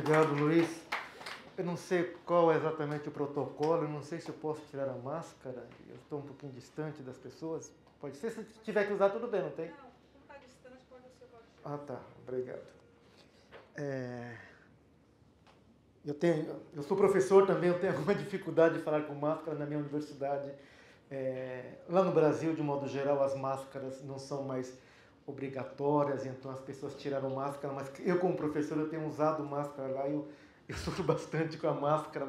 Obrigado, Luiz. Eu não sei qual é exatamente o protocolo, eu não sei se eu posso tirar a máscara, eu estou um pouquinho distante das pessoas. Pode ser, se tiver que usar, tudo bem, não tem? Não, não está distante, pode ser. Ah, tá, obrigado. Eu sou professor também, eu tenho alguma dificuldade de falar com máscara na minha universidade. Lá no Brasil, de modo geral, as máscaras não são mais obrigatórias, então as pessoas tiraram máscara, mas eu como professor eu tenho usado máscara lá, eu sofro bastante com a máscara,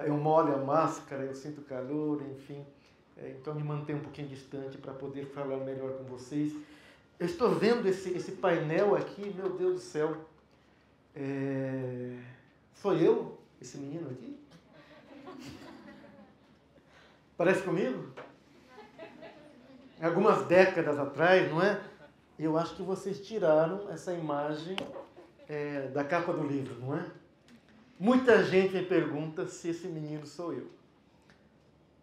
eu molho a máscara, eu sinto calor, enfim, então me mantenho um pouquinho distante para poder falar melhor com vocês. Eu estou vendo esse painel aqui, meu Deus do céu, sou eu, esse menino aqui? Parece comigo? Algumas décadas atrás, não é? Eu acho que vocês tiraram essa imagem da capa do livro, não é? Muita gente me pergunta se esse menino sou eu.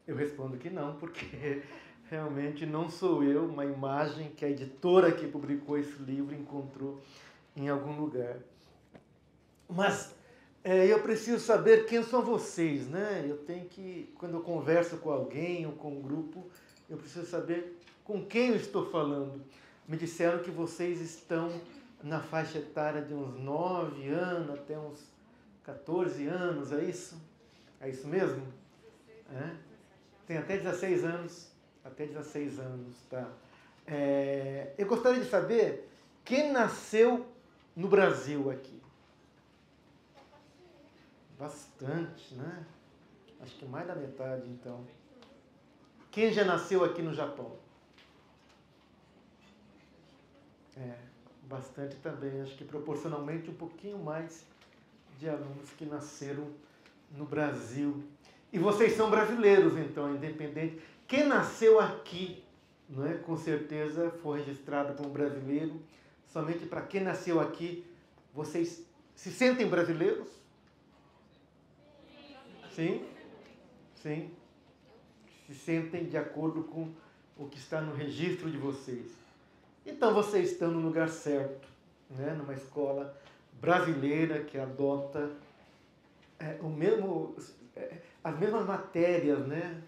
Eu respondo que não, porque realmente não sou eu, uma imagem que a editora que publicou esse livro encontrou em algum lugar. Mas eu preciso saber quem são vocês, né? Eu tenho que, quando eu converso com alguém ou com um grupo, eu preciso saber com quem eu estou falando. Me disseram que vocês estão na faixa etária de uns 9 anos até uns 14 anos, é isso? É isso mesmo? Tem até 16 anos. Até 16 anos, tá? Eu gostaria de saber quem nasceu no Brasil aqui. Bastante, né? Acho que mais da metade, então. Quem já nasceu aqui no Japão? Bastante também. Acho que proporcionalmente um pouquinho mais de alunos que nasceram no Brasil. E vocês são brasileiros, então, independente. Quem nasceu aqui, não é? Com certeza foi registrado como brasileiro. Somente para quem nasceu aqui, vocês se sentem brasileiros? Sim? Sim. Se sentem de acordo com o que está no registro de vocês. Então vocês estão no lugar certo, né? Numa escola brasileira que adota as mesmas matérias, né?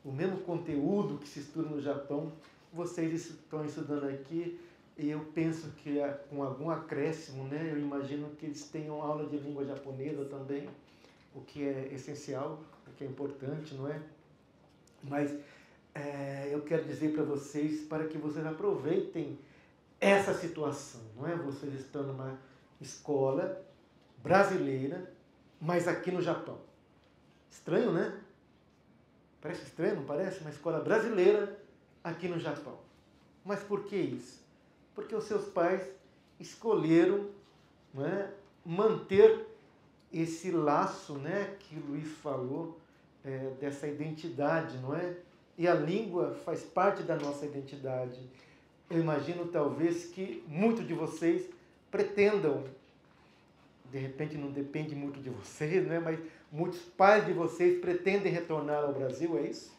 O mesmo conteúdo que se estuda no Japão, vocês estão estudando aqui, e eu penso que com algum acréscimo, né? Eu imagino que eles tenham aula de língua japonesa também, o que é essencial, o que é importante, não é? Mas eu quero dizer para vocês, para que vocês aproveitem essa situação, não é? Vocês estão numa escola brasileira, mas aqui no Japão. Estranho, né? Parece estranho, não parece? Uma escola brasileira aqui no Japão. Mas por que isso? Porque os seus pais escolheram, não é, manter esse laço, né, que o Luiz falou, dessa identidade, não é? E a língua faz parte da nossa identidade. Eu imagino, talvez, que muitos de vocês pretendam, de repente não depende muito de vocês, né? Mas muitos pais de vocês pretendem retornar ao Brasil, é isso?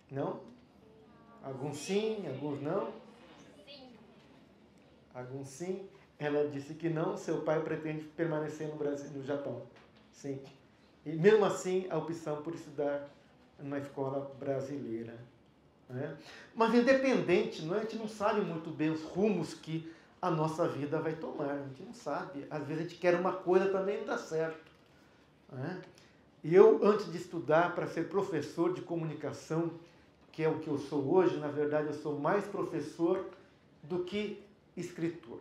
Não? Alguns sim, alguns não? Sim. Alguns sim. Ela disse que não, seu pai pretende permanecer no Brasil, no Japão. Sim. E mesmo assim, a opção por estudar numa escola brasileira. Né? Mas independente, não é? A gente não sabe muito bem os rumos que a nossa vida vai tomar. A gente não sabe. Às vezes a gente quer uma coisa também não dá certo. Né? E eu, antes de estudar para ser professor de comunicação, que é o que eu sou hoje, na verdade eu sou mais professor do que escritor.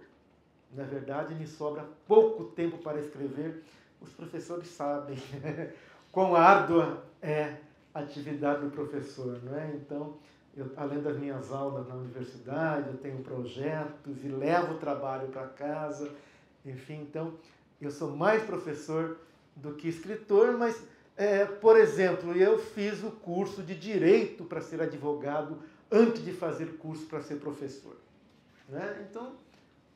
Na verdade, me sobra pouco tempo para escrever. Os professores sabem quão árdua é a atividade do professor, não é? Então, além das minhas aulas na universidade, eu tenho projetos e levo o trabalho para casa. Enfim, então, eu sou mais professor do que escritor, mas, por exemplo, eu fiz o curso de Direito para ser advogado antes de fazer curso para ser professor. Né? Então,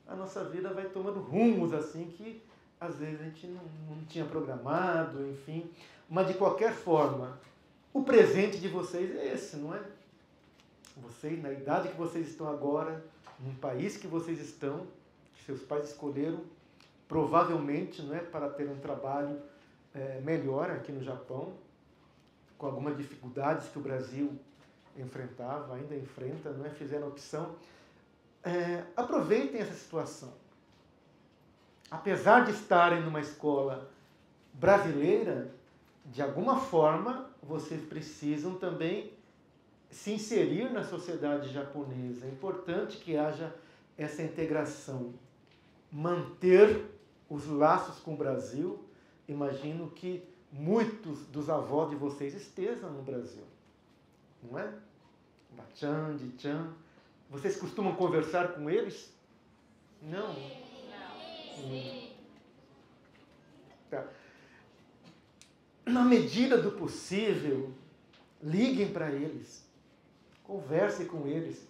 a nossa vida vai tomando rumos assim que às vezes a gente não tinha programado, enfim. Mas de qualquer forma, o presente de vocês é esse, não é? Vocês, na idade que vocês estão agora, num país que vocês estão, que seus pais escolheram, provavelmente, não é, para ter um trabalho melhor aqui no Japão, com algumas dificuldades que o Brasil enfrentava, ainda enfrenta, não é, fizeram a opção. Aproveitem essa situação. Apesar de estarem numa escola brasileira, de alguma forma, vocês precisam também se inserir na sociedade japonesa. É importante que haja essa integração. Manter os laços com o Brasil. Imagino que muitos dos avós de vocês estejam no Brasil. Não é? Bachan, Dichan. Vocês costumam conversar com eles? Não? Sim. Tá. Na medida do possível, liguem para eles. Conversem com eles.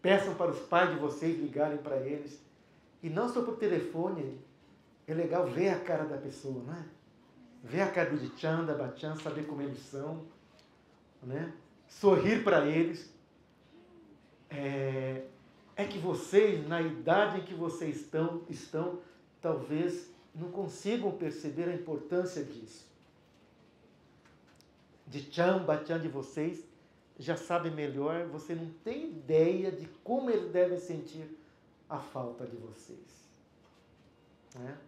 Peçam para os pais de vocês ligarem para eles. E não só por telefone. É legal ver a cara da pessoa, não é? Ver a cara do Dichan, da Bachan, saber como eles são. Né? Sorrir para eles. É que vocês, na idade em que vocês estão, talvez não consigam perceber a importância disso. Dichan, Bachan de vocês já sabem melhor, você não tem ideia de como eles devem sentir a falta de vocês. Né?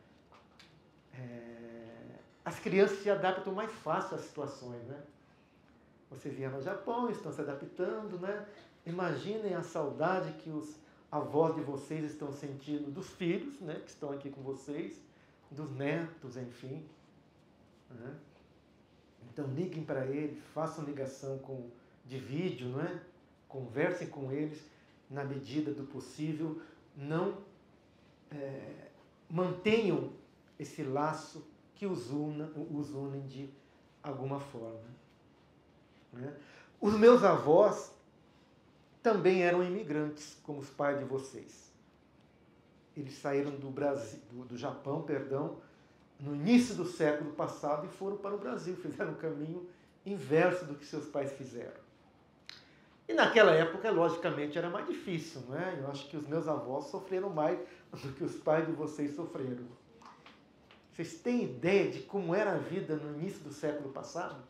As crianças se adaptam mais fácil às situações, né? Vocês vieram ao Japão, estão se adaptando, né? Imaginem a saudade que os avós de vocês estão sentindo dos filhos, né? Que estão aqui com vocês, dos netos, enfim. Né? Então liguem para eles, façam ligação de vídeo, não é? Conversem com eles na medida do possível, não mantenham esse laço que os unem de alguma forma. Né? Os meus avós também eram imigrantes, como os pais de vocês. Eles saíram do Japão, no início do século passado e foram para o Brasil, fizeram o caminho inverso do que seus pais fizeram. E naquela época, logicamente, era mais difícil, não é? Eu acho que os meus avós sofreram mais do que os pais de vocês sofreram. Vocês têm ideia de como era a vida no início do século passado?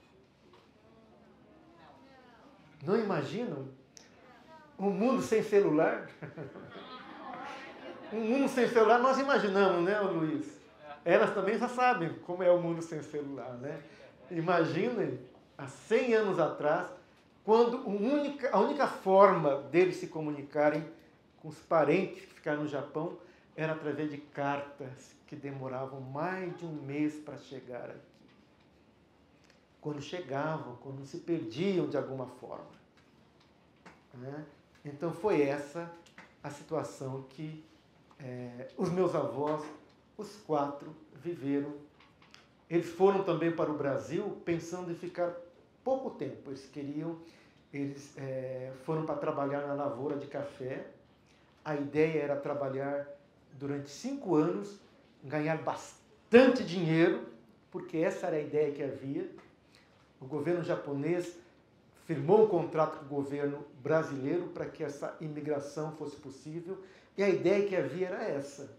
Não imaginam? Um mundo sem celular? Um mundo sem celular nós imaginamos, né, Luiz? Elas também já sabem como é o mundo sem celular, né? Imaginem, há 100 anos atrás, quando a única forma deles se comunicarem com os parentes que ficaram no Japão era através de cartas que demoravam mais de um mês para chegar aqui. Quando chegavam, quando se perdiam de alguma forma. Né? Então foi essa a situação que os meus avós, os 4, viveram. Eles foram também para o Brasil pensando em ficar pouco tempo. Eles foram para trabalhar na lavoura de café. A ideia era trabalhar durante 5 anos, ganhar bastante dinheiro, porque essa era a ideia que havia. O governo japonês firmou um contrato com o governo brasileiro para que essa imigração fosse possível. E a ideia que havia era essa,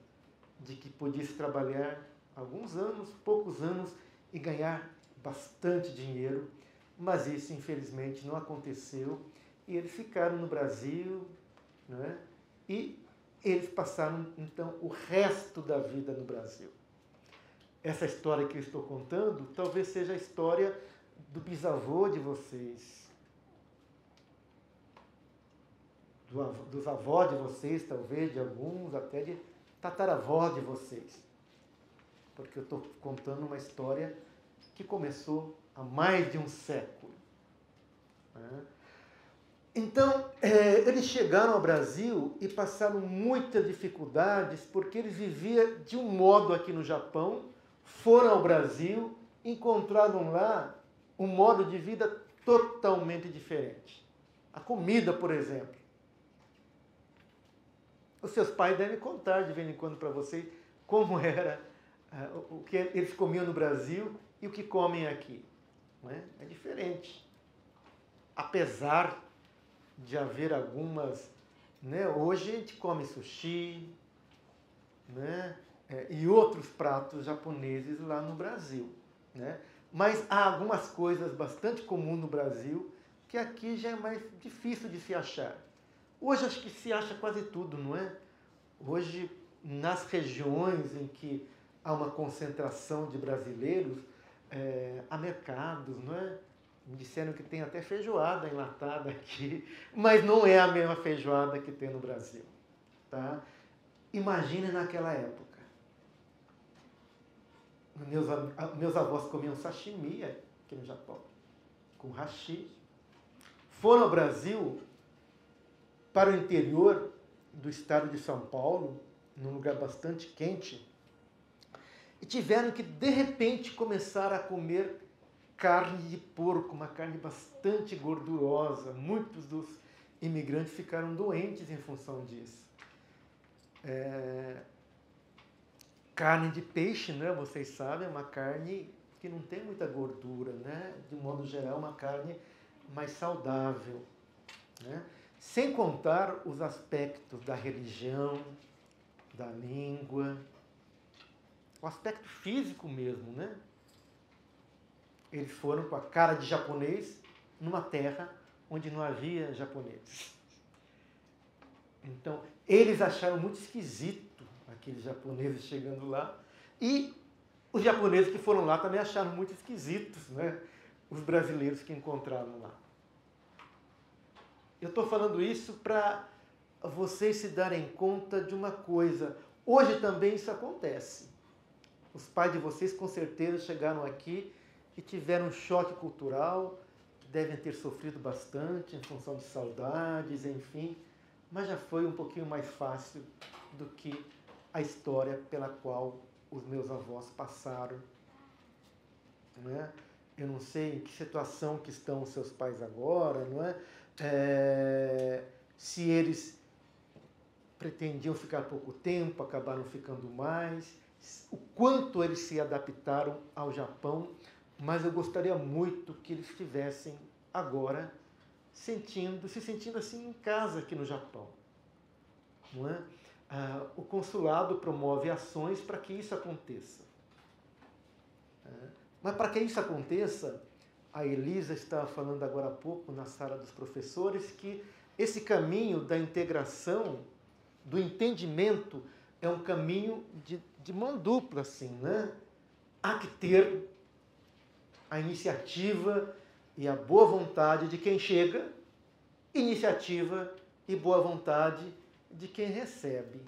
de que podia-se trabalhar alguns anos, poucos anos, e ganhar bastante dinheiro. Mas isso, infelizmente, não aconteceu. E eles ficaram no Brasil, né? E eles passaram, então, o resto da vida no Brasil. Essa história que eu estou contando, talvez seja a história do bisavô de vocês, dos avós de vocês, talvez, de alguns, até de tataravó de vocês. Porque eu estou contando uma história que começou há mais de um século. Né? Então, eles chegaram ao Brasil e passaram muitas dificuldades porque eles viviam de um modo aqui no Japão, foram ao Brasil, encontraram lá um modo de vida totalmente diferente. A comida, por exemplo. Os seus pais devem contar de vez em quando para vocês como era o que eles comiam no Brasil e o que comem aqui. Né? É diferente. Apesar de haver algumas... Né? Hoje a gente come sushi, né? e outros pratos japoneses lá no Brasil, né? Mas há algumas coisas bastante comuns no Brasil que aqui já é mais difícil de se achar. Hoje acho que se acha quase tudo, não é? Hoje, nas regiões em que há uma concentração de brasileiros, há mercados, não é? Me disseram que tem até feijoada enlatada aqui, mas não é a mesma feijoada que tem no Brasil, tá? Imagine naquela época. Meus avós comiam sashimi aqui no Japão, com hashi. Foram ao Brasil, para o interior do estado de São Paulo, num lugar bastante quente, e tiveram que, de repente, começar a comer carne de porco, uma carne bastante gordurosa. Muitos dos imigrantes ficaram doentes em função disso. Carne de peixe, né, vocês sabem, é uma carne que não tem muita gordura, né? De um modo geral, uma carne mais saudável, né? Sem contar os aspectos da religião, da língua, o aspecto físico mesmo, né? Eles foram com a cara de japonês numa terra onde não havia japoneses. Então, eles acharam muito esquisito aqueles japoneses chegando lá, e os japoneses que foram lá também acharam muito esquisitos, né? Os brasileiros que encontraram lá. Eu estou falando isso para vocês se darem conta de uma coisa. Hoje também isso acontece. Os pais de vocês com certeza chegaram aqui e tiveram um choque cultural, que devem ter sofrido bastante em função de saudades, enfim, mas já foi um pouquinho mais fácil do que a história pela qual os meus avós passaram, não é? Eu não sei em que situação que estão os seus pais agora, não é? Se eles pretendiam ficar pouco tempo, acabaram ficando mais, o quanto eles se adaptaram ao Japão, mas eu gostaria muito que eles estivessem agora se sentindo assim em casa aqui no Japão, não é? O consulado promove ações para que isso aconteça. Mas para que isso aconteça, a Elisa estava falando agora há pouco na sala dos professores que esse caminho da integração, do entendimento, é um caminho de mão dupla, assim, né? Há que ter a iniciativa e a boa vontade de quem chega, iniciativa e boa vontade de quem recebe.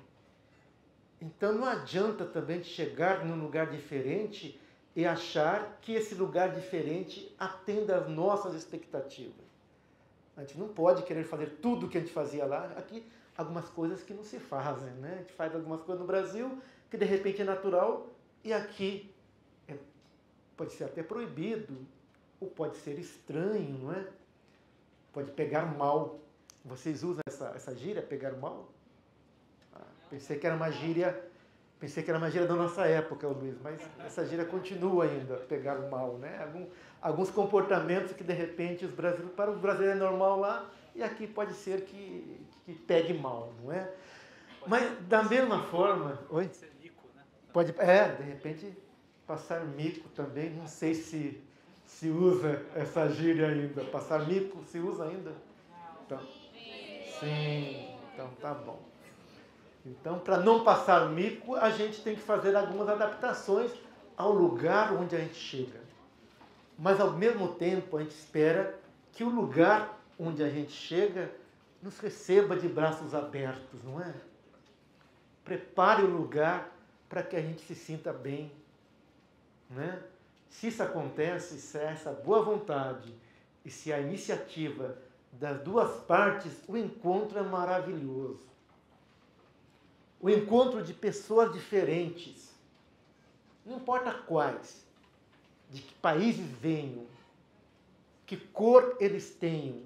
Então não adianta também chegar num lugar diferente e achar que esse lugar diferente atenda às nossas expectativas. A gente não pode querer fazer tudo o que a gente fazia lá. Aqui, algumas coisas que não se fazem, né? A gente faz algumas coisas no Brasil que de repente é natural e aqui pode ser até proibido ou pode ser estranho, não é? Pode pegar mal. Vocês usam essa gíria, pegar mal? Pensei que era uma gíria da nossa época, Luiz, mas essa gíria continua ainda, pegar mal, né? Alguns comportamentos que de repente para os brasileiros é normal lá e aqui pode ser que pegue mal, não é? Mas da mesma forma, oi? Pode ser mico, né? Pode, de repente passar mico também, não sei se usa essa gíria ainda. Passar mico se usa ainda? Então, sim, então tá bom. Então, para não passar mico, a gente tem que fazer algumas adaptações ao lugar onde a gente chega. Mas, ao mesmo tempo, a gente espera que o lugar onde a gente chega nos receba de braços abertos, não é? Prepare o lugar para que a gente se sinta bem, né? Se isso acontece, se há essa boa vontade e se há iniciativa das duas partes, o encontro é maravilhoso. O encontro de pessoas diferentes, não importa quais, de que países venham, que cor eles tenham,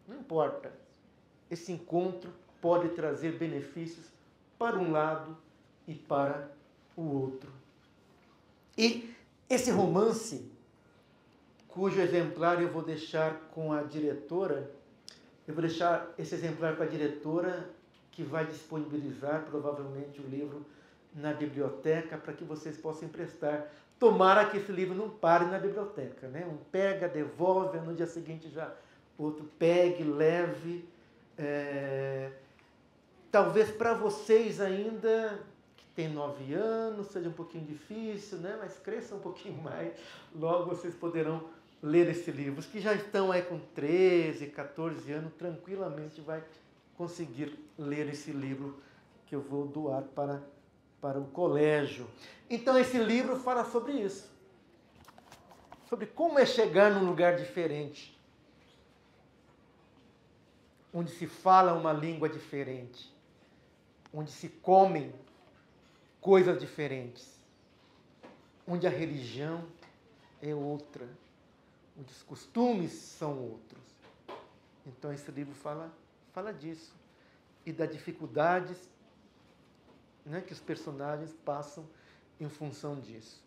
não importa. Esse encontro pode trazer benefícios para um lado e para o outro. E esse romance, cujo exemplar eu vou deixar com a diretora, eu vou deixar esse exemplar com a diretora, que vai disponibilizar provavelmente o livro na biblioteca para que vocês possam emprestar. Tomara que esse livro não pare na biblioteca, né? Um pega, devolve, no dia seguinte já outro pegue, leve. Talvez para vocês ainda, que tem 9 anos, seja um pouquinho difícil, né? Mas cresçam um pouquinho mais, logo vocês poderão ler esse livro. Os que já estão aí com 13, 14 anos, tranquilamente vai conseguir ler esse livro que eu vou doar para o colégio. Então esse livro fala sobre isso. Sobre como é chegar num lugar diferente. Onde se fala uma língua diferente. Onde se comem coisas diferentes. Onde a religião é outra. Onde os costumes são outros. Então esse livro fala disso. E das dificuldades, né, que os personagens passam em função disso.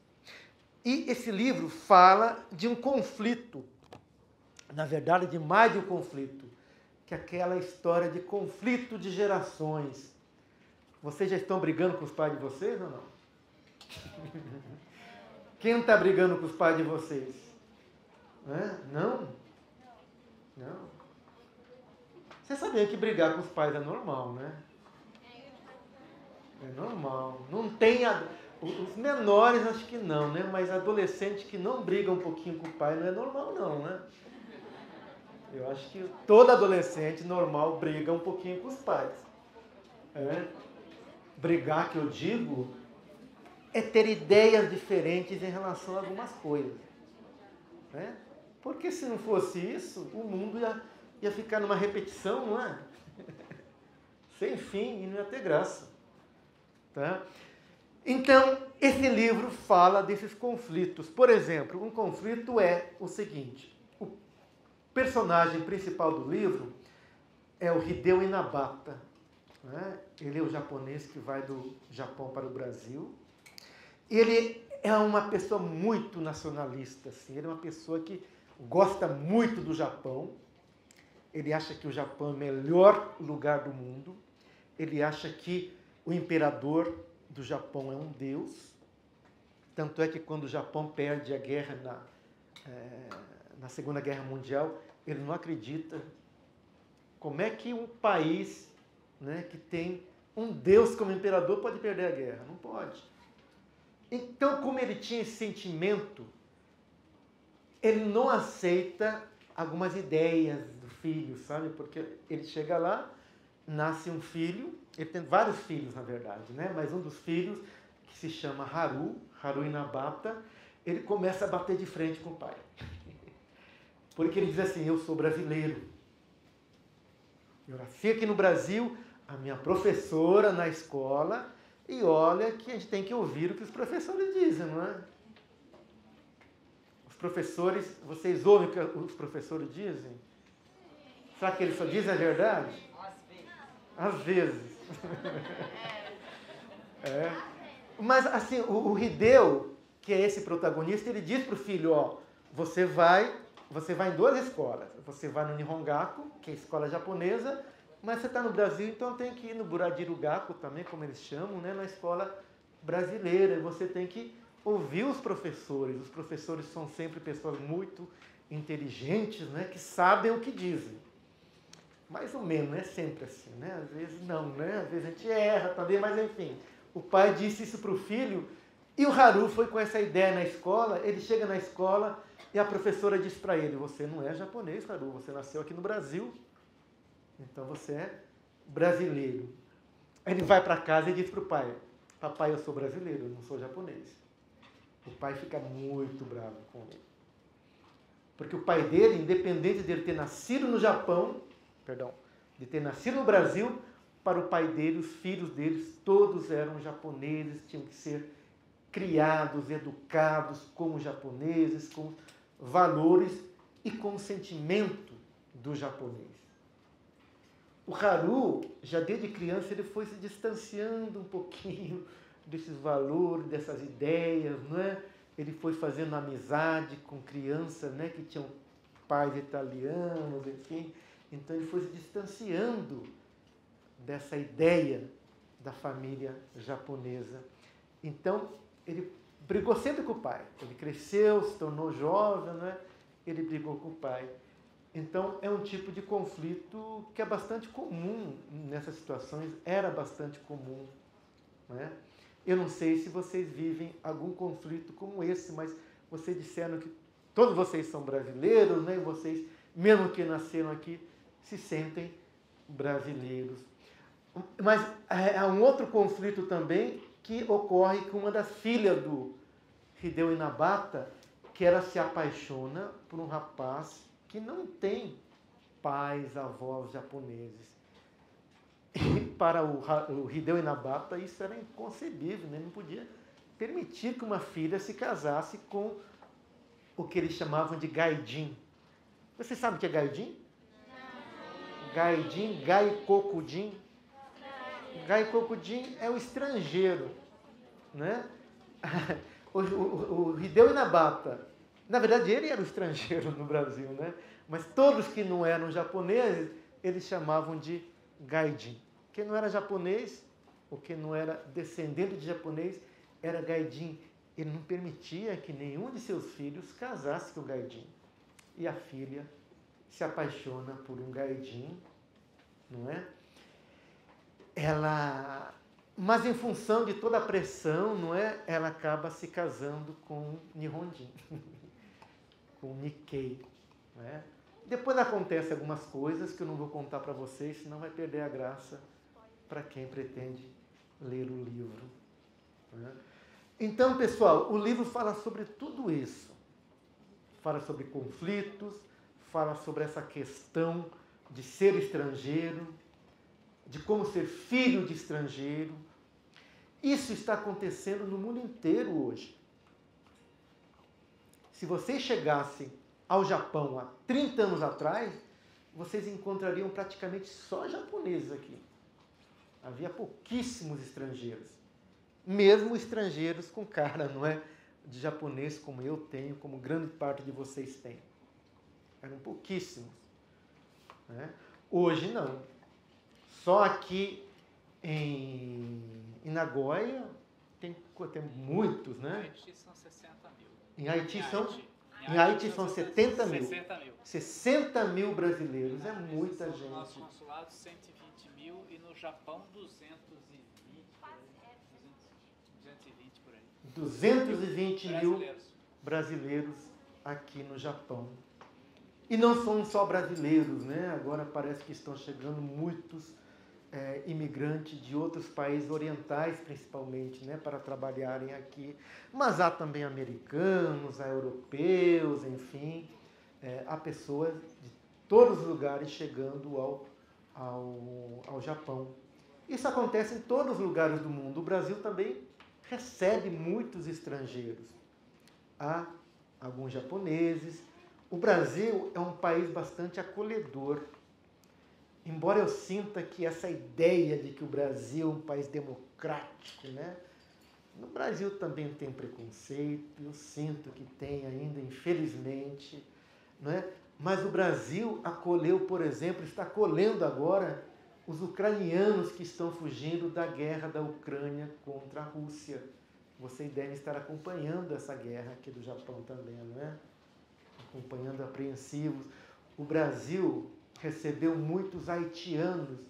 E esse livro fala de um conflito. Na verdade, de mais de um conflito. Que é aquela história de conflito de gerações. Vocês já estão brigando com os pais de vocês ou não? Quem não está brigando com os pais de vocês? Não? Não. Você sabia que brigar com os pais é normal, né? É normal. Não tem... Os menores acho que não, né? Mas adolescentes que não brigam um pouquinho com o pai não é normal não, né? Eu acho que todo adolescente normal briga um pouquinho com os pais. Brigar, que eu digo, é ter ideias diferentes em relação a algumas coisas. Porque se não fosse isso, o mundo ia ficar numa repetição, não é? Sem fim, e não ia ter graça. Tá? Então, esse livro fala desses conflitos. Por exemplo, um conflito é o seguinte: o personagem principal do livro é o Hideo Inabata. Né? Ele é o japonês que vai do Japão para o Brasil. Ele é uma pessoa muito nacionalista. Assim. Ele é uma pessoa que gosta muito do Japão. Ele acha que o Japão é o melhor lugar do mundo. Ele acha que o imperador do Japão é um deus. Tanto é que quando o Japão perde a guerra na Segunda Guerra Mundial, ele não acredita. Como é que um país, né, que tem um deus como imperador pode perder a guerra? Não pode. Então, como ele tinha esse sentimento, ele não aceita algumas ideias do filho, sabe? Porque ele chega lá, nasce um filho, ele tem vários filhos, na verdade, né? Mas um dos filhos, que se chama Haru Inabata, ele começa a bater de frente com o pai. Porque ele diz assim: eu sou brasileiro. Eu nasci aqui no Brasil, a minha professora na escola, e olha que a gente tem que ouvir o que os professores dizem, não é? Os professores, vocês ouvem o que os professores dizem? Será que eles só dizem a verdade? Às vezes. Mas assim, o Hideo, que é esse protagonista, ele diz para o filho: ó, você vai em 2 escolas. Você vai no Nihongaku, que é a escola japonesa, mas você está no Brasil, então tem que ir no Buradirugaku também, como eles chamam, né, na escola brasileira. E você tem que ouvir os professores. Os professores são sempre pessoas muito inteligentes, né, que sabem o que dizem. Mais ou menos, não é sempre assim, né? Às vezes não, né? Às vezes a gente erra também, mas enfim. O pai disse isso para o filho, e o Haru foi com essa ideia na escola. Ele chega na escola e a professora diz para ele: você não é japonês, Haru, você nasceu aqui no Brasil, então você é brasileiro. Aí ele vai para casa e diz para o pai: papai, eu sou brasileiro, eu não sou japonês. O pai fica muito bravo com ele. Porque o pai dele, independente dele ter nascido no Japão, de ter nascido no Brasil, para o pai dele, os filhos deles, todos eram japoneses, tinham que ser criados, educados como japoneses, com valores e com o sentimento do japonês. O Haru, já desde criança, ele foi se distanciando um pouquinho desses valores, dessas ideias, não é? Ele foi fazendo amizade com crianças, né, que tinham pais italianos, enfim. Então ele foi se distanciando dessa ideia da família japonesa. Então, ele brigou sempre com o pai. Ele cresceu, se tornou jovem, né? Ele brigou com o pai. Então, é um tipo de conflito que é bastante comum nessas situações, era bastante comum, né? Eu não sei se vocês vivem algum conflito como esse, mas vocês disseram que todos vocês são brasileiros, né? E vocês, mesmo que nasceram aqui, se sentem brasileiros. Mas há um outro conflito também que ocorre com uma das filhas do Hideo Inabata, que ela se apaixona por um rapaz que não tem pais, avós japoneses. E para o Hideo Inabata isso era inconcebível, né? Não podia permitir que uma filha se casasse com o que eles chamavam de gaijin. Você sabe o que é gaijin? Gaijin, gaikokujin. Gaikokujin é o estrangeiro, né? O Hideo Inabata, na verdade ele era o estrangeiro no Brasil, né? Mas todos que não eram japoneses, eles chamavam de gaijin. Quem não era japonês, ou quem não era descendente de japonês, era gaijin. Ele não permitia que nenhum de seus filhos casasse com o gaijin. E a filha se apaixona por um gaijin, não é? Mas em função de toda a pressão, não é? Ela acaba se casando com um Nihonjin, com um Nikkei, não é? Depois acontecem algumas coisas que eu não vou contar para vocês, senão vai perder a graça para quem pretende ler o livro, não é? Então, pessoal, o livro fala sobre tudo isso. Fala sobre conflitos, fala sobre essa questão de ser estrangeiro, de como ser filho de estrangeiro. Isso está acontecendo no mundo inteiro hoje. Se vocês chegassem ao Japão há 30 anos atrás, vocês encontrariam praticamente só japoneses aqui. Havia pouquíssimos estrangeiros. Mesmo estrangeiros com cara, não é, de japonês como eu tenho, como grande parte de vocês tem. Eram pouquíssimos, né? Hoje não. Só aqui em Nagoya tem muitos, né? Em Haiti são 60 mil. Em Haiti são 70 mil. 60 mil. 60 mil brasileiros, é muita gente. No nosso consulado, 120 mil e no Japão, 220 por aí. 220 mil brasileiros aqui no Japão. E não são só brasileiros, né? Agora parece que estão chegando muitos imigrantes de outros países orientais, principalmente, né? Para trabalharem aqui. Mas há também americanos, há europeus, enfim. Há pessoas de todos os lugares chegando ao Japão. Isso acontece em todos os lugares do mundo. O Brasil também recebe muitos estrangeiros. Há alguns japoneses. O Brasil é um país bastante acolhedor. Embora eu sinta que essa ideia de que o Brasil é um país democrático, né? No Brasil também tem preconceito, eu sinto que tem ainda, infelizmente, né? Mas o Brasil acolheu, por exemplo, está acolhendo agora os ucranianos que estão fugindo da guerra da Ucrânia contra a Rússia. Vocês devem estar acompanhando essa guerra aqui do Japão também, não é? Acompanhando apreensivos. O Brasil recebeu muitos haitianos.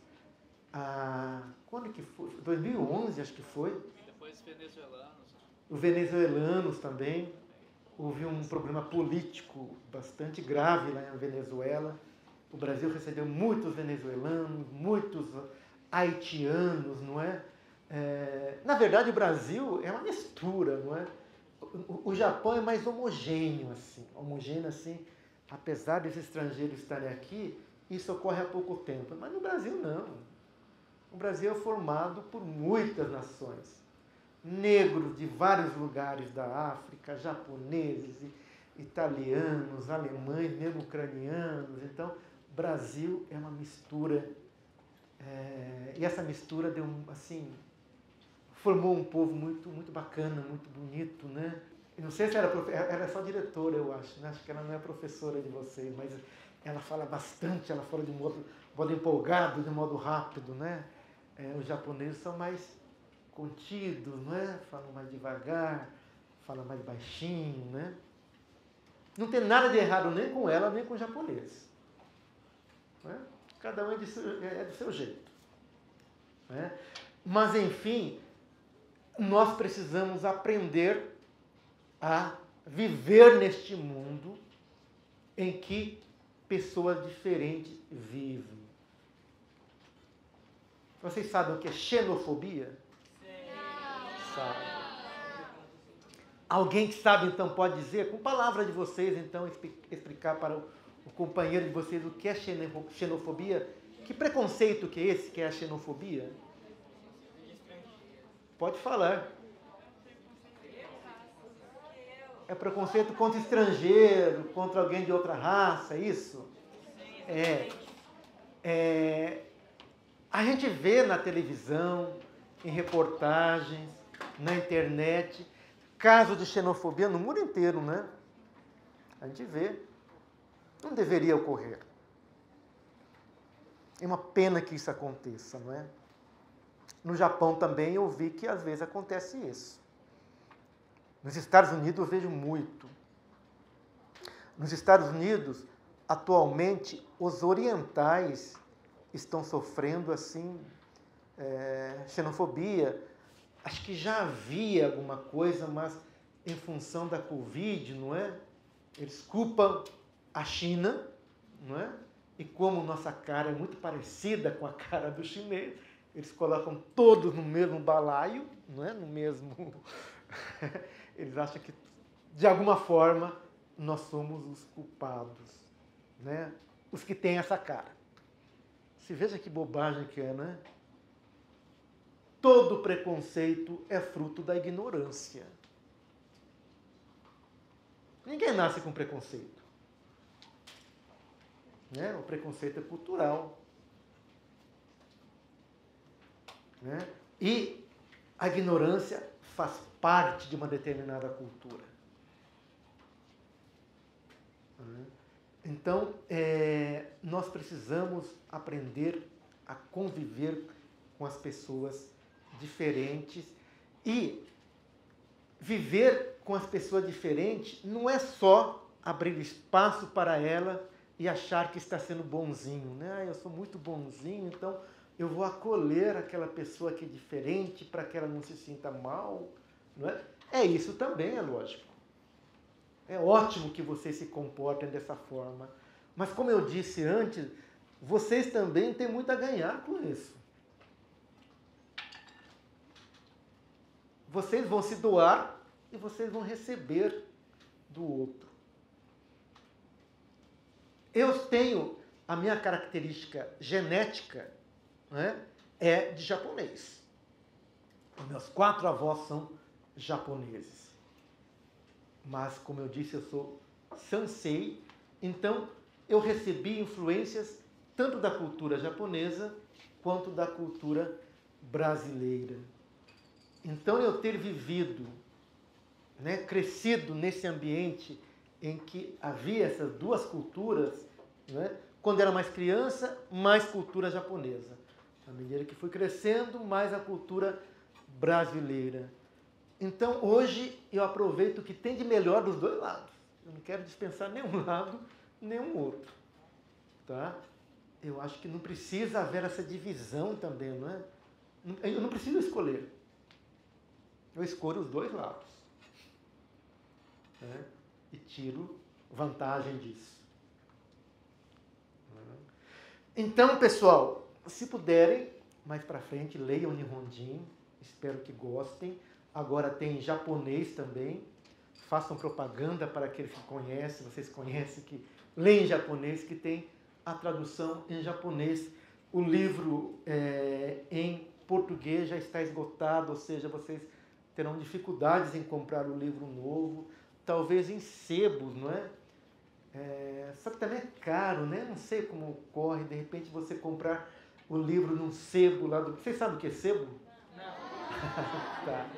Quando que foi? 2011, acho que foi. E depois venezuelanos. Os venezuelanos também. Houve um problema político bastante grave lá na Venezuela. O Brasil recebeu muitos venezuelanos, muitos haitianos, não é? Na verdade, o Brasil é uma mistura, não é? O Japão é mais homogêneo, assim, apesar desses estrangeiros estarem aqui, isso ocorre há pouco tempo. Mas no Brasil, não. O Brasil é formado por muitas nações. Negros de vários lugares da África, japoneses, italianos, alemães, mesmo ucranianos. Então, Brasil é uma mistura. E essa mistura formou um povo muito, muito bacana, muito bonito, né? Eu não sei se ela é só diretora, eu acho, né? Acho que ela não é professora de vocês, mas ela fala bastante, ela fala de modo empolgado, de modo rápido, né? os japoneses são mais contidos, não é? Falam mais devagar, falam mais baixinho, né? Não tem nada de errado nem com ela, nem com o japonês. Não é? Cada um é do seu jeito. Não é? Mas, enfim, nós precisamos aprender a viver neste mundo em que pessoas diferentes vivem. Vocês sabem o que é xenofobia? Sim. Sabe. Alguém que sabe, então, pode dizer, com palavras de vocês, então, explicar para o companheiro de vocês o que é xenofobia? Que preconceito que é esse, que é a xenofobia? Pode falar. É preconceito contra estrangeiro, contra alguém de outra raça, isso? A gente vê na televisão, em reportagens, na internet, casos de xenofobia no mundo inteiro, né? A gente vê. Não deveria ocorrer. É uma pena que isso aconteça, não é? No Japão também eu vi que às vezes acontece isso. Nos Estados Unidos eu vejo muito. Nos Estados Unidos, atualmente, os orientais estão sofrendo, assim, xenofobia. Acho que já havia alguma coisa, mas em função da Covid, não é? Eles culpam a China, não é? E como nossa cara é muito parecida com a cara do chinês, eles colocam todos no mesmo balaio, não é? No mesmo... Eles acham que, de alguma forma, nós somos os culpados, né? Os que têm essa cara. Se veja que bobagem que é, né? Todo preconceito é fruto da ignorância. Ninguém nasce com preconceito. Né? O preconceito é cultural. Né? E a ignorância faz parte de uma determinada cultura. Então, nós precisamos aprender a conviver com as pessoas diferentes e viver com as pessoas diferentes não é só abrir espaço para ela e achar que está sendo bonzinho, né? Eu sou muito bonzinho, então eu vou acolher aquela pessoa que é diferente para que ela não se sinta mal, não é? Isso também, é lógico. É ótimo que vocês se comportem dessa forma. Mas, como eu disse antes, vocês também têm muito a ganhar com isso. Vocês vão se doar e vocês vão receber do outro. Eu tenho a minha característica genética, né, é de japonês. Os meus 4 avós são japoneses. Mas, como eu disse, eu sou Sansei, então eu recebi influências tanto da cultura japonesa quanto da cultura brasileira. Então, eu ter vivido, né, crescido nesse ambiente em que havia essas duas culturas, né, quando era mais criança, mais cultura japonesa. À medida que fui crescendo, mais a cultura brasileira. Então, hoje, eu aproveito o que tem de melhor dos dois lados. Eu não quero dispensar nenhum lado, nenhum outro. Tá? Eu acho que não precisa haver essa divisão também, não é? Eu não preciso escolher. Eu escolho os dois lados. Né? E tiro vantagem disso. Então, pessoal, se puderem, mais para frente, leiam Nihonjin. Espero que gostem. Agora tem japonês também. Façam propaganda para aqueles que conhecem, vocês conhecem, que leem japonês, que tem a tradução em japonês. O livro em português já está esgotado, ou seja, vocês terão dificuldades em comprar o livro novo, talvez em sebos, não é? Só que também é caro, né? Não sei como ocorre, de repente você comprar o livro num sebo lá do... Vocês sabem o que é sebo? Não. Tá.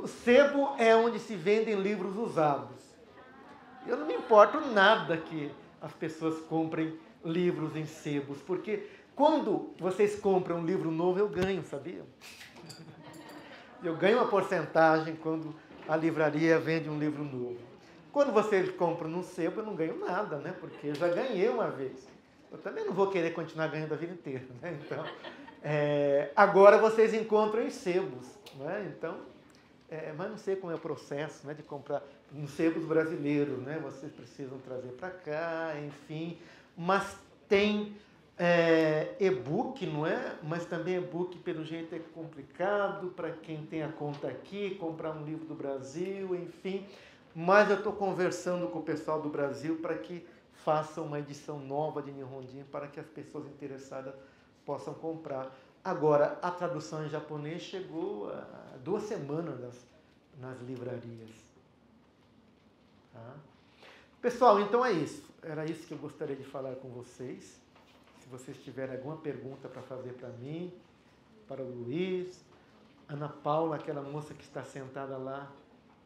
O sebo é onde se vendem livros usados. Eu não me importo nada que as pessoas comprem livros em sebos, porque Quando vocês compram um livro novo, eu ganho, sabia? Eu ganho uma porcentagem quando a livraria vende um livro novo. Quando vocês compram num sebo, eu não ganho nada, né? Porque eu já ganhei uma vez. Eu também não vou querer continuar ganhando a vida inteira, né? Então, agora vocês encontram em sebos, né? Então, mas não sei como é o processo, né, de comprar nos sebos brasileiros, né? Vocês precisam trazer para cá, enfim. Mas tem e-book, não é? Mas também e-book, pelo jeito, é complicado para quem tem a conta aqui, comprar um livro do Brasil, enfim. Mas eu estou conversando com o pessoal do Brasil para que façam uma edição nova de Nihonjin para que as pessoas interessadas possam comprar. Agora, a tradução em japonês chegou há 2 semanas nas livrarias. Tá? Pessoal, então é isso. Era isso que eu gostaria de falar com vocês. Se vocês tiverem alguma pergunta para fazer para mim, para o Luiz, Ana Paula, aquela moça que está sentada lá,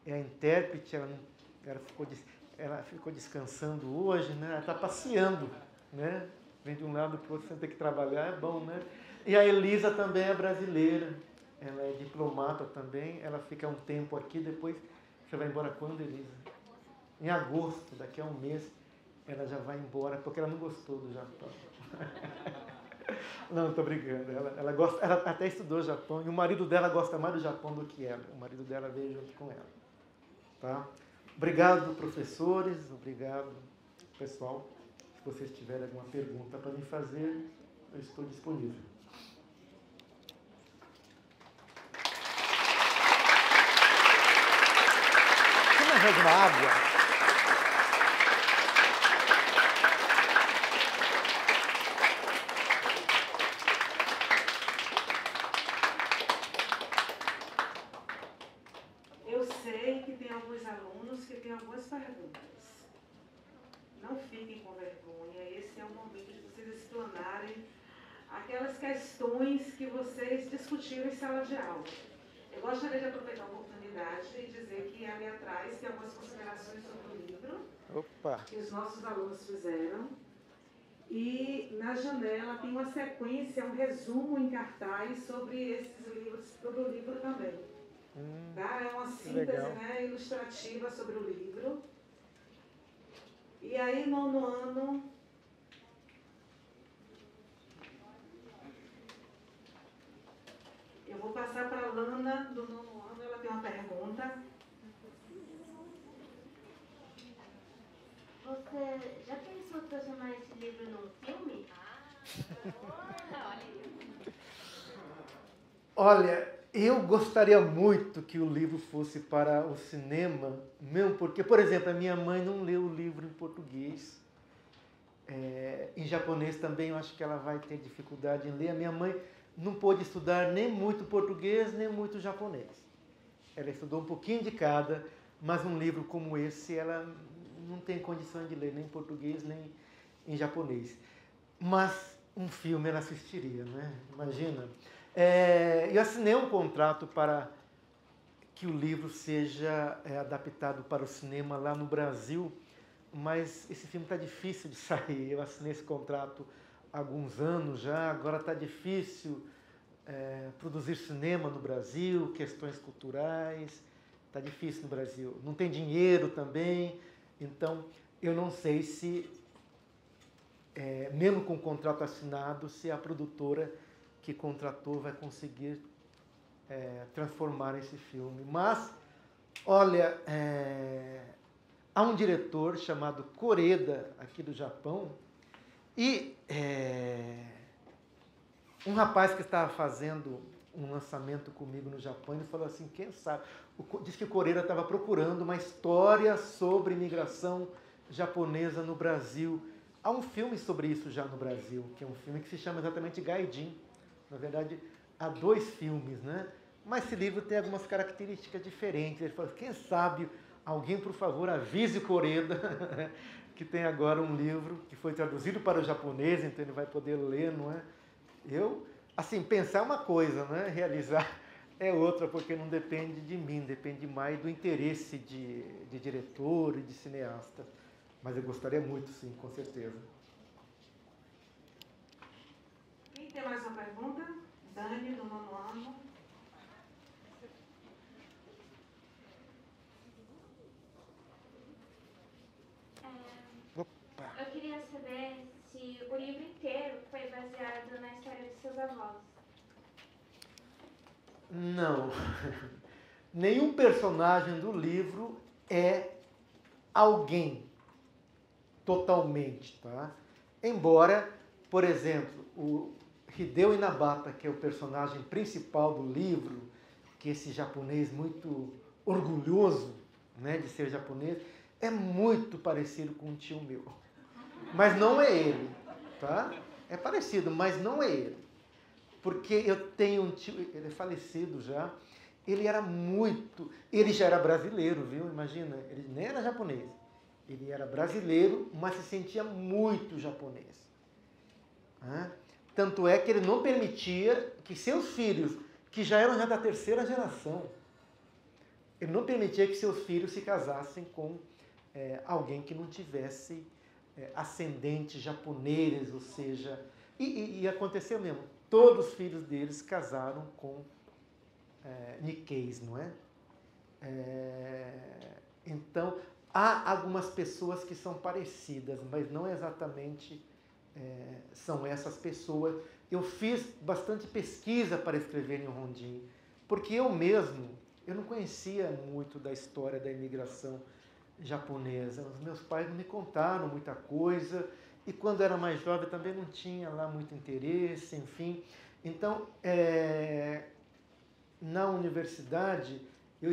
é a intérprete, ela ficou descansando hoje, né? Ela está passeando, né? Vem de um lado para o outro sem ter que trabalhar, é bom, né? E a Elisa também é brasileira, ela é diplomata também, ela fica um tempo aqui, depois você vai embora quando, Elisa? Em agosto, daqui a um mês, ela já vai embora, porque ela não gostou do Japão. Não, estou brincando. Ela até estudou Japão, e o marido dela gosta mais do Japão do que ela. O marido dela veio junto com ela. Tá? Obrigado, professores, obrigado, pessoal. Se vocês tiverem alguma pergunta para me fazer, eu estou disponível. Você não arranja uma água? Eu sei que tem alguns alunos que têm algumas perguntas. Não fiquem com vergonha, esse é o momento de vocês explanarem aquelas questões que vocês discutiram em sala de aula. Eu gostaria de aproveitar a oportunidade e dizer que ali atrás tem algumas considerações sobre o livro. Opa. Que os nossos alunos fizeram. E na janela tem uma sequência, um resumo em cartaz sobre esses livros, sobre o livro também. Tá? É uma síntese, né, ilustrativa sobre o livro. E aí, 9º ano, eu vou passar para a Lana do 9º ano, ela tem uma pergunta. Você já pensou em transformar esse livro num filme? Olha, eu gostaria muito que o livro fosse para o cinema, mesmo porque, por exemplo, a minha mãe não leu o livro em português. Em japonês também eu acho que ela vai ter dificuldade em ler. A minha mãe não pôde estudar nem muito português, nem muito japonês. Ela estudou um pouquinho de cada, mas um livro como esse ela não tem condições de ler nem em português, nem em japonês. Mas um filme ela assistiria, né? Imagina. Eu assinei um contrato para que o livro seja adaptado para o cinema lá no Brasil, mas esse filme está difícil de sair. Eu assinei esse contrato há alguns anos já, agora está difícil produzir cinema no Brasil, questões culturais, está difícil no Brasil. Não tem dinheiro também, então eu não sei se, mesmo com o contrato assinado, se a produtora que contratou vai conseguir transformar esse filme. Mas, olha, há um diretor chamado Koreda, aqui do Japão, e um rapaz que estava fazendo um lançamento comigo no Japão, ele falou assim, quem sabe, diz que o Koreda estava procurando uma história sobre imigração japonesa no Brasil. Há um filme sobre isso já no Brasil, que é um filme que se chama exatamente Gaijin. Na verdade, há 2 filmes, né? Mas esse livro tem algumas características diferentes. Ele falou, quem sabe alguém, por favor, avise o Koreda, que tem agora um livro que foi traduzido para o japonês, então ele vai poder ler, não é? Eu, assim, pensar é uma coisa, né? Realizar é outra, porque não depende de mim, depende mais do interesse de diretor e de cineasta. Mas eu gostaria muito, sim, com certeza. tem mais uma pergunta? Dani, do 9º ano. Eu queria saber se o livro inteiro foi baseado na história dos seus avós. Não. Nenhum personagem do livro é alguém totalmente, tá? Embora, por exemplo, o Hideo Inabata, que é o personagem principal do livro, que é esse japonês muito orgulhoso, né, de ser japonês, é muito parecido com um tio meu. Mas não é ele, tá? É parecido, mas não é ele. Porque eu tenho um tio, ele é falecido já, ele já era brasileiro, viu? Imagina, ele nem era japonês. Ele era brasileiro, mas se sentia muito japonês. Tanto é que ele não permitia que seus filhos, que já eram da terceira geração, ele não permitia que seus filhos se casassem com alguém que não tivesse ascendentes japoneses, ou seja... E aconteceu mesmo. Todos os filhos deles casaram com Nikkeis, não é? Então, há algumas pessoas que são parecidas, mas não exatamente são essas pessoas. Eu fiz bastante pesquisa para escrever em Rondin, porque eu não conhecia muito da história da imigração japonesa. Os meus pais não me contaram muita coisa, e quando era mais jovem também não tinha lá muito interesse, enfim. Então, na universidade, eu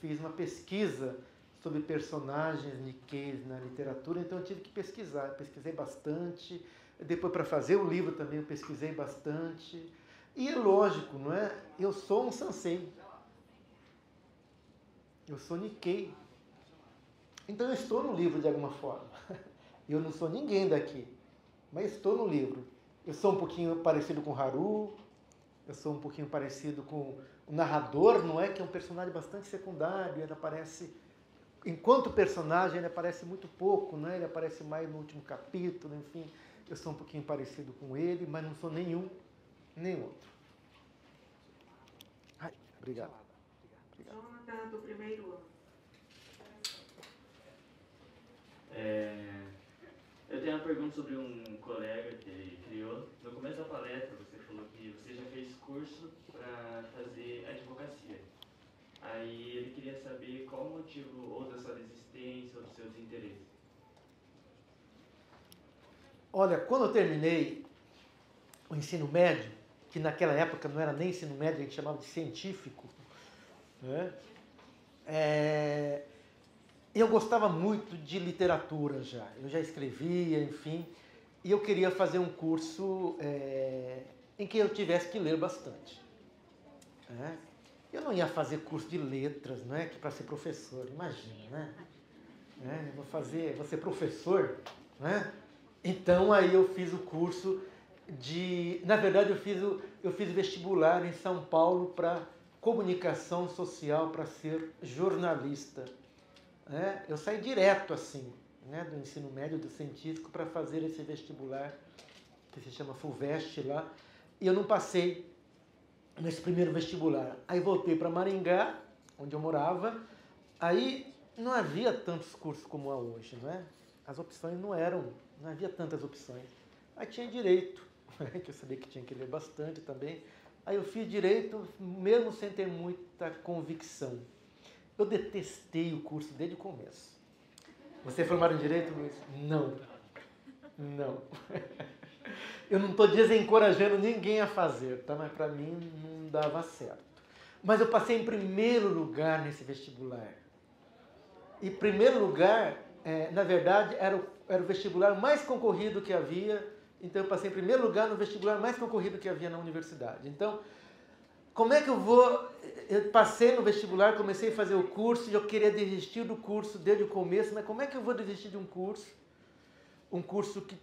fiz uma pesquisa sobre personagens Nikkeis na literatura, então eu tive que pesquisar. Pesquisei bastante. Depois, para fazer o livro também, eu pesquisei bastante. E é lógico, não é? Eu sou um Sansei. Eu sou Nikkei. Então eu estou no livro de alguma forma. Eu não sou ninguém daqui, mas estou no livro. Eu sou um pouquinho parecido com Haru, eu sou um pouquinho parecido com o narrador, não é? Que é um personagem bastante secundário, ele aparece... Enquanto personagem, ele aparece muito pouco, né? Ele aparece mais no último capítulo, enfim. Eu sou um pouquinho parecido com ele, mas não sou nenhum, nem outro. Ai, obrigado. Jonathan, do 1º ano. Eu tenho uma pergunta sobre um colega que ele criou. No começo da palestra, você falou que você já fez curso para fazer advocacia. Aí ele queria saber qual o motivo ou da sua desistência ou dos seus interesses. Olha, quando eu terminei o ensino médio, que naquela época não era nem ensino médio, a gente chamava de científico, né? Eu gostava muito de literatura já. Eu já escrevia, enfim, e eu queria fazer um curso em que eu tivesse que ler bastante. Eu não ia fazer curso de letras, não é? Que para ser professor, imagina, né? Vou ser professor, né? Então aí eu fiz o curso de... Na verdade eu fiz vestibular em São Paulo para comunicação social, para ser jornalista. Eu saí direto assim, né, do ensino médio, do científico, para fazer esse vestibular, que se chama FUVEST lá, e eu não passei nesse primeiro vestibular. Aí voltei para Maringá, onde eu morava, aí não havia tantos cursos como há hoje, não é? As opções não havia tantas opções. Aí tinha direito, que eu sabia que tinha que ler bastante também. Aí eu fiz direito, mesmo sem ter muita convicção. Eu detestei o curso desde o começo. Você é formado em Direito, Luiz? Não. Eu não estou desencorajando ninguém a fazer, tá? Mas para mim não dava certo. Mas eu passei em primeiro lugar nesse vestibular. E primeiro lugar, na verdade, era o vestibular mais concorrido que havia. Então eu passei em primeiro lugar no vestibular mais concorrido que havia na universidade. Então, como é que eu vou... Eu passei no vestibular, comecei a fazer o curso e eu queria desistir do curso desde o começo, mas como é que eu vou desistir de um curso? Um curso que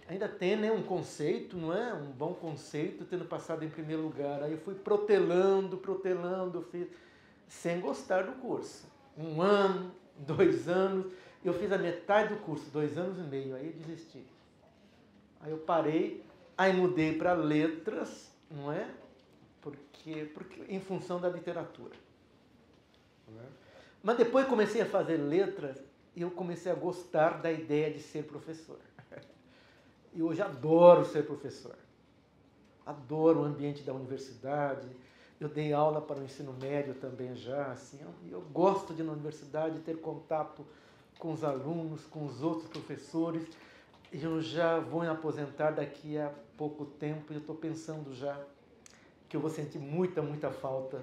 ainda tem, né, um conceito, não é? Um bom conceito, tendo passado em primeiro lugar. Aí eu fui protelando, fiz, sem gostar do curso. 1 ano, 2 anos, eu fiz a metade do curso, 2 anos e meio, aí eu desisti. Aí eu parei Aí mudei para letras, não é? Porque em função da literatura. Não é? Mas depois comecei a fazer letras e eu comecei a gostar da ideia de ser professor. E hoje adoro ser professor. Adoro o ambiente da universidade. Eu dei aula para o ensino médio também já. Assim, eu gosto de ir na universidade, ter contato com os alunos, com os outros professores. Eu já vou me aposentar daqui a pouco tempo e eu estou pensando já que eu vou sentir muita falta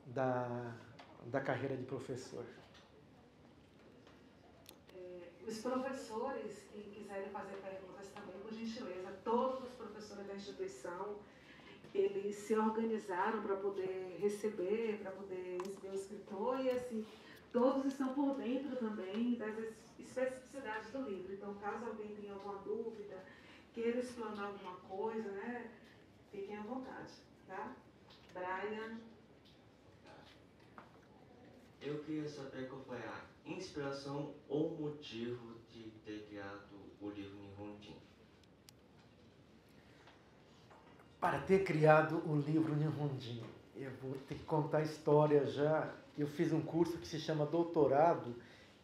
da carreira de professor. Os professores que quiserem fazer perguntas também, por gentileza, todos os professores da instituição, eles se organizaram para poder receber o escritor e assim, todos estão por dentro também das especificidades do livro. Então, caso alguém tenha alguma dúvida, queira explanar alguma coisa, né, fiquem à vontade, tá? Brian? Eu queria saber qual foi a inspiração ou motivo de ter criado o livro Nihonjin. Para ter criado o livro Nihonjin, eu vou ter que contar a história já. Eu fiz um curso que se chama Doutorado,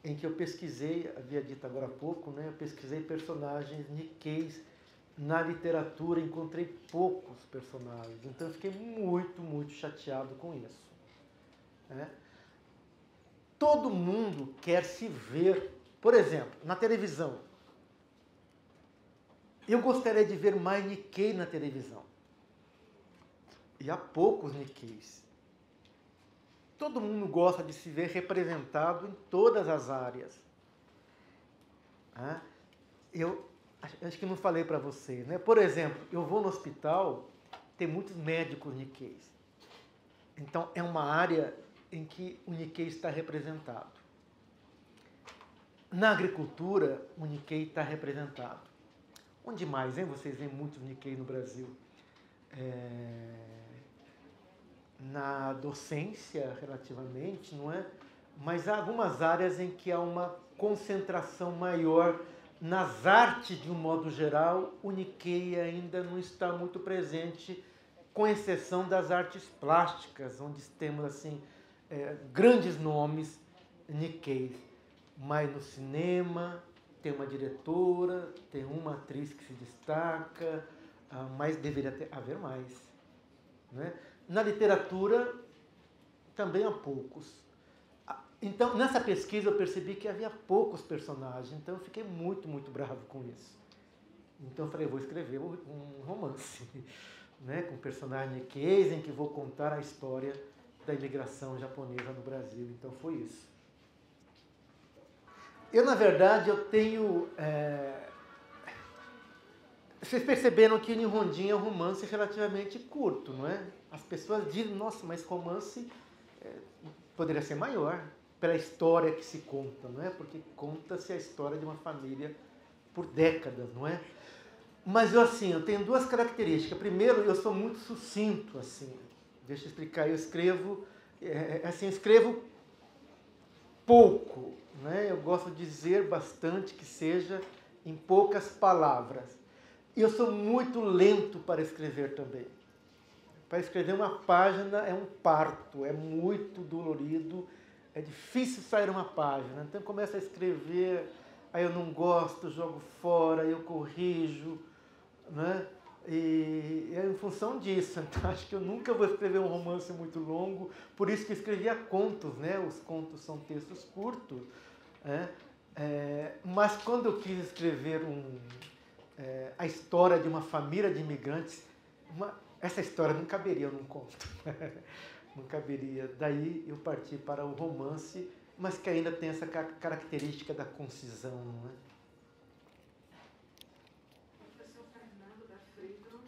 em que eu pesquisei, havia dito agora há pouco, né? Eu pesquisei personagens Nikkeis na literatura, encontrei poucos personagens. Então eu fiquei muito chateado com isso. Né? Todo mundo quer se ver, por exemplo, na televisão. Eu gostaria de ver mais Nikkei na televisão. E há poucos Nikkeis. Todo mundo gosta de se ver representado em todas as áreas. Eu acho que não falei para vocês, né? Por exemplo, eu vou no hospital, tem muitos médicos Nikkeis. Então, é uma área em que o Nikkei está representado. Na agricultura, o Nikkei está representado. Onde mais, hein? Vocês veem muitos Nikkei no Brasil. Na docência, relativamente, não é? Mas há algumas áreas em que há uma concentração maior. Nas artes, de um modo geral, o Nikkei ainda não está muito presente, com exceção das artes plásticas, onde temos assim grandes nomes Nikkei. Mas no cinema tem uma diretora, tem uma atriz que se destaca, mas deveria haver mais. Né? Na literatura, também há poucos. Então, nessa pesquisa, eu percebi que havia poucos personagens, então eu fiquei muito bravo com isso. Então eu falei, vou escrever um romance, né, com personagens Nikkeis, em que vou contar a história da imigração japonesa no Brasil. Então foi isso. Eu, na verdade, eu tenho... Vocês perceberam que o Nihonjin é um romance relativamente curto, não é? As pessoas dizem, nossa, mas romance poderia ser maior, pela história que se conta, não é? Porque conta-se a história de uma família por décadas, não é? Mas eu tenho duas características. Primeiro, eu sou muito sucinto, assim. Deixa eu explicar, eu escrevo pouco, né? Eu gosto de dizer bastante, que seja em poucas palavras. E eu sou muito lento para escrever também. Para escrever uma página é um parto, é muito dolorido, é difícil sair uma página. Então eu começo a escrever, aí eu não gosto, jogo fora, eu corrijo, né? E é em função disso. Então acho que eu nunca vou escrever um romance muito longo, por isso que eu escrevia contos, né? Os contos são textos curtos, né? Mas quando eu quis escrever a história de uma família de imigrantes, essa história não caberia num conto. Não caberia. Daí eu parti para o romance, mas que ainda tem essa característica da concisão, não é? Professor Fernando da Friedel.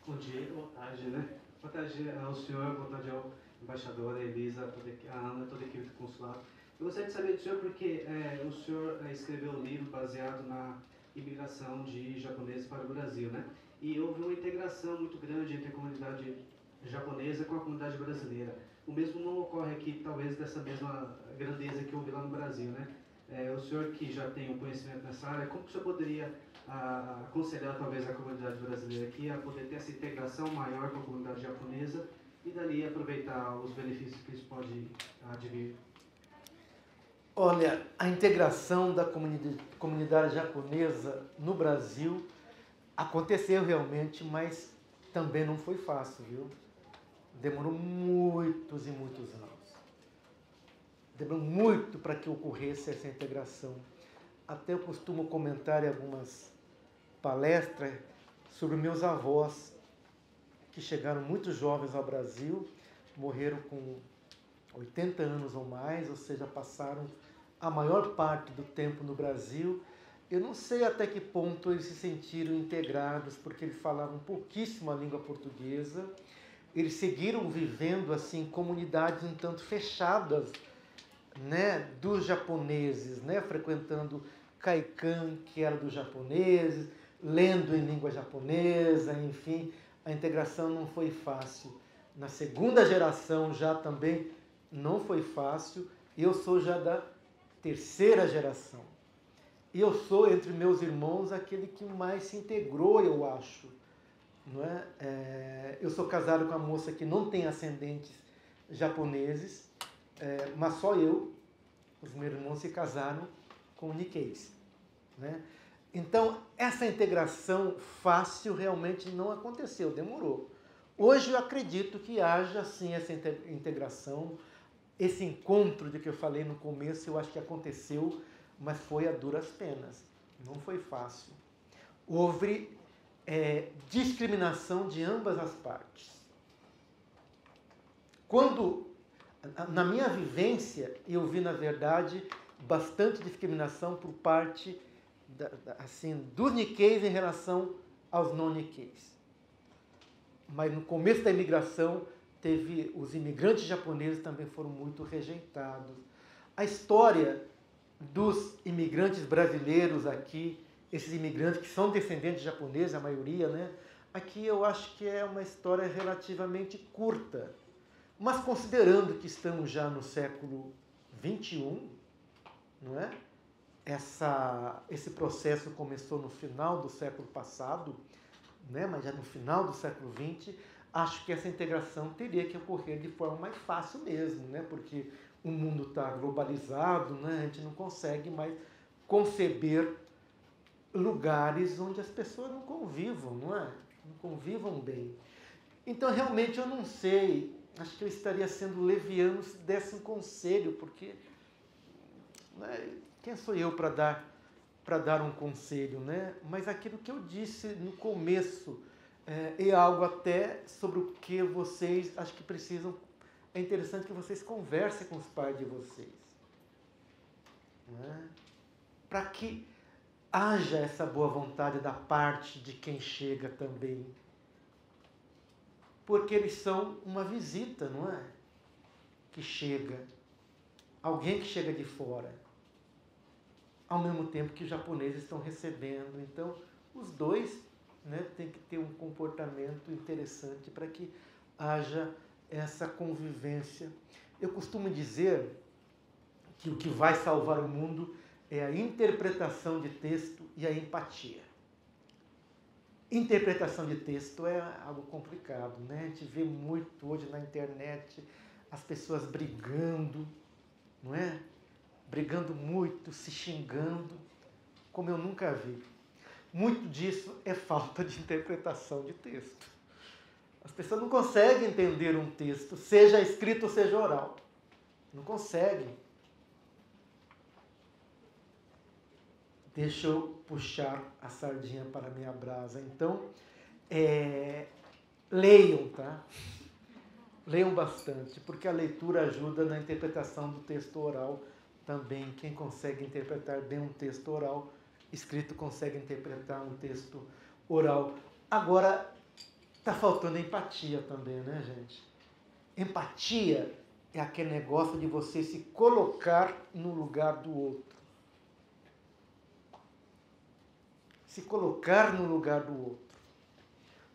Bom dia, boa tarde, né? Boa tarde ao senhor, boa tarde ao embaixador, a Elisa, a Ana, toda a equipe do consulado. Eu gostaria de saber do senhor porque o senhor escreveu um livro baseado na imigração de japoneses para o Brasil, né? E houve uma integração muito grande entre a comunidade japonesa com a comunidade brasileira. O mesmo não ocorre aqui, talvez, dessa mesma grandeza que houve lá no Brasil, né? O senhor que já tem um conhecimento nessa área, como que o senhor poderia aconselhar talvez a comunidade brasileira aqui a poder ter essa integração maior com a comunidade japonesa e dali aproveitar os benefícios que isso pode advir? Olha, a integração da comunidade japonesa no Brasil aconteceu realmente, mas também não foi fácil, viu? Demorou muitos e muitos anos. Demorou muito para que ocorresse essa integração. Até eu costumo comentar em algumas palestras sobre meus avós, que chegaram muito jovens ao Brasil, morreram com 80 anos ou mais, ou seja, passaram a maior parte do tempo no Brasil. Eu não sei até que ponto eles se sentiram integrados, porque eles falavam pouquíssimo a língua portuguesa. Eles seguiram vivendo assim em comunidades um tanto fechadas, né, dos japoneses, né, frequentando kaikan, que era dos japoneses, lendo em língua japonesa, enfim, a integração não foi fácil. Na segunda geração já também não foi fácil. Eu sou já da terceira geração. E eu sou, entre meus irmãos, aquele que mais se integrou, eu acho. Não é? Eu sou casado com uma moça que não tem ascendentes japoneses, mas só eu, os meus irmãos se casaram com Nikkeis, né? Então, essa integração fácil realmente não aconteceu, demorou. Hoje eu acredito que haja sim essa integração, esse encontro de que eu falei no começo, eu acho que aconteceu, mas foi a duras penas, não foi fácil. Houve discriminação de ambas as partes. Quando, na minha vivência, eu vi, na verdade, bastante discriminação por parte dos Nikkeis em relação aos não-Nikkeis. Mas no começo da imigração, os imigrantes japoneses também foram muito rejeitados. A história dos imigrantes brasileiros aqui, esses imigrantes que são descendentes de japoneses, a maioria, né? Aqui eu acho que é uma história relativamente curta. Mas considerando que estamos já no século XXI, não é? Esse processo começou no final do século passado, né? Mas já no final do século XX, acho que essa integração teria que ocorrer de forma mais fácil mesmo, né? Porque o mundo está globalizado, né? A gente não consegue mais conceber lugares onde as pessoas não convivam, não é? Não convivam bem. Então, realmente, eu não sei, acho que eu estaria sendo leviano se desse um conselho, porque, né, quem sou eu para dar um conselho, né? Mas aquilo que eu disse no começo é algo até sobre o que vocês acho que precisam. É interessante que vocês conversem com os pais de vocês, né? Para que haja essa boa vontade da parte de quem chega também. Porque eles são uma visita, não é? Que chega. Alguém que chega de fora. Ao mesmo tempo que os japoneses estão recebendo. Então, os dois, né, têm que ter um comportamento interessante para que haja essa convivência. Eu costumo dizer que o que vai salvar o mundo é a interpretação de texto e a empatia. Interpretação de texto é algo complicado, né? A gente vê muito hoje na internet as pessoas brigando, não é? Brigando muito, se xingando, como eu nunca vi. Muito disso é falta de interpretação de texto. As pessoas não conseguem entender um texto, seja escrito ou seja oral. Não conseguem. Deixa eu puxar a sardinha para a minha brasa. Então, leiam, tá? Leiam bastante, porque a leitura ajuda na interpretação do texto oral também. Quem consegue interpretar bem um texto oral, escrito consegue interpretar um texto oral. Agora, está faltando empatia também, né, gente? Empatia é aquele negócio de você se colocar no lugar do outro. Se colocar no lugar do outro.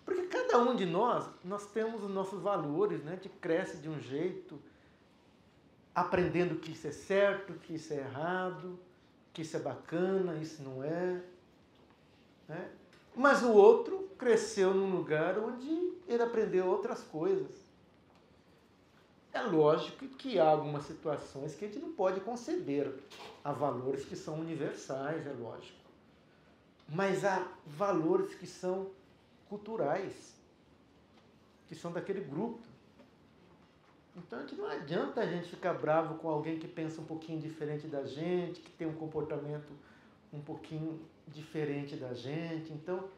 Porque cada um de nós temos os nossos valores, né? A gente cresce de um jeito, aprendendo que isso é certo, que isso é errado, que isso é bacana, isso não é, né? Mas o outro cresceu num lugar onde ele aprendeu outras coisas. É lógico que há algumas situações que a gente não pode conceder a valores que são universais, é lógico. Mas há valores que são culturais, que são daquele grupo. Então a gente não adianta a gente ficar bravo com alguém que pensa um pouquinho diferente da gente, que tem um comportamento um pouquinho diferente da gente. Então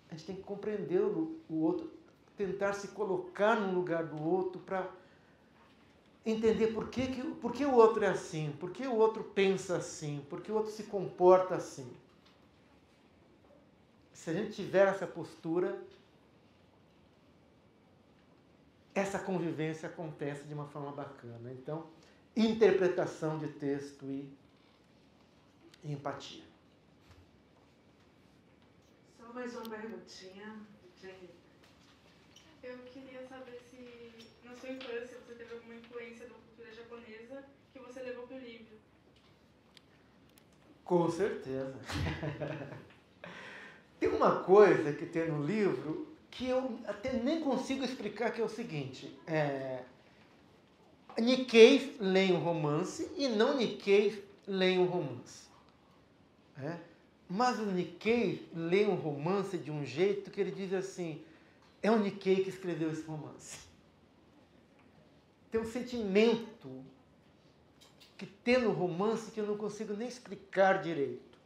a gente tem que compreender o outro, tentar se colocar no lugar do outro para entender por que o outro é assim, por que o outro pensa assim, por que o outro se comporta assim. Se a gente tiver essa postura, essa convivência acontece de uma forma bacana. Então, interpretação de texto e empatia. Só mais uma perguntinha, Jenny. Eu queria saber se, na sua infância, você teve alguma influência da cultura japonesa que você levou para o livro. Com certeza. Tem uma coisa que tem no livro que eu até nem consigo explicar, que é o seguinte. Nikkei leem um romance e não Nikkei leem um romance. Mas o Nikkei lê um romance de um jeito que ele diz assim, é o Nikkei que escreveu esse romance. Tem um sentimento que tem no romance que eu não consigo nem explicar direito.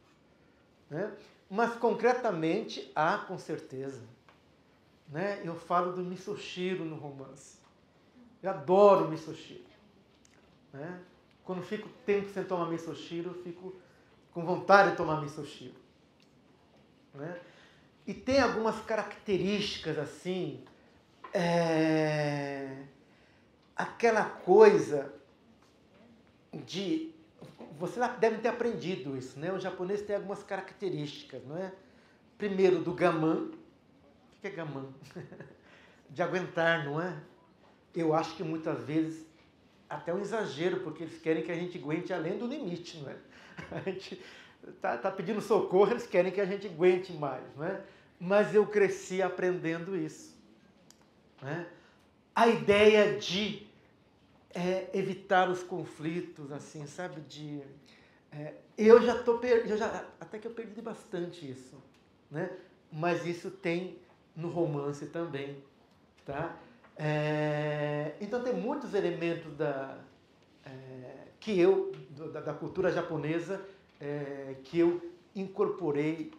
Mas concretamente há, com certeza. Eu falo do misoshiro no romance. Eu adoro misoshiro. Quando fico tempo sem tomar misoshiro, eu fico com vontade de tomar misoshiro. E tem algumas características assim, aquela coisa de... Você deve ter aprendido isso, né? O japonês tem algumas características, não é? Primeiro, do gaman. O que é gaman? De aguentar, não é? Eu acho que muitas vezes até um exagero, porque eles querem que a gente aguente além do limite, não é? A gente tá pedindo socorro, eles querem que a gente aguente mais, não é? Mas eu cresci aprendendo isso. A ideia de evitar os conflitos, assim, sabe? Até que eu perdi bastante isso, né? Mas isso tem no romance também, tá? Então tem muitos elementos da cultura japonesa que eu incorporei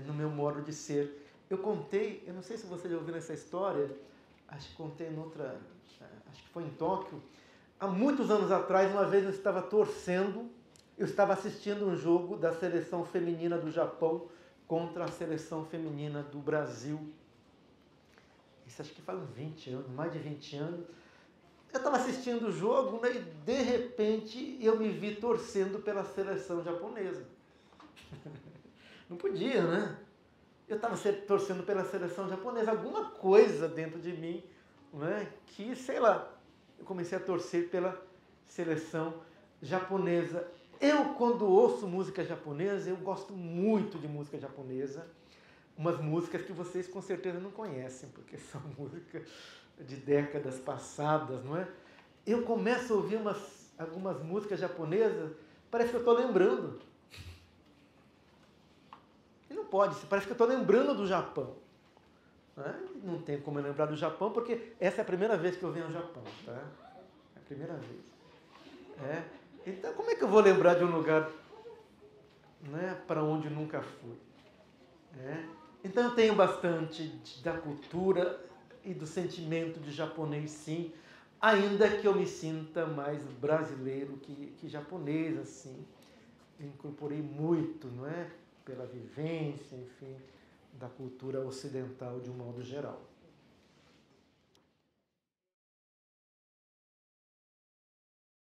no meu modo de ser. Eu contei, eu não sei se você já ouviu essa história, acho que contei em outra, acho que foi em Tóquio. Há muitos anos atrás, uma vez eu estava assistindo um jogo da seleção feminina do Japão contra a seleção feminina do Brasil. Isso acho que faz uns 20 anos, mais de 20 anos. Eu estava assistindo o jogo, né, e de repente eu me vi torcendo pela seleção japonesa. Não podia, né? Eu estava torcendo pela seleção japonesa. Alguma coisa dentro de mim, né, que, sei lá, eu comecei a torcer pela seleção japonesa. Eu, quando ouço música japonesa, eu gosto muito de música japonesa. Umas músicas que vocês com certeza não conhecem, porque são músicas de décadas passadas, não é? Eu começo a ouvir algumas músicas japonesas, parece que eu estou lembrando. E não pode, parece que eu estou lembrando do Japão. Não tem como eu lembrar do Japão, porque essa é a primeira vez que eu venho ao Japão, tá? É a primeira vez. Então, como é que eu vou lembrar de um lugar, né, para onde eu nunca fui? Então, eu tenho bastante da cultura e do sentimento de japonês, sim, ainda que eu me sinta mais brasileiro que japonês, assim. Eu incorporei muito, não é? Pela vivência, enfim, da cultura ocidental de um modo geral.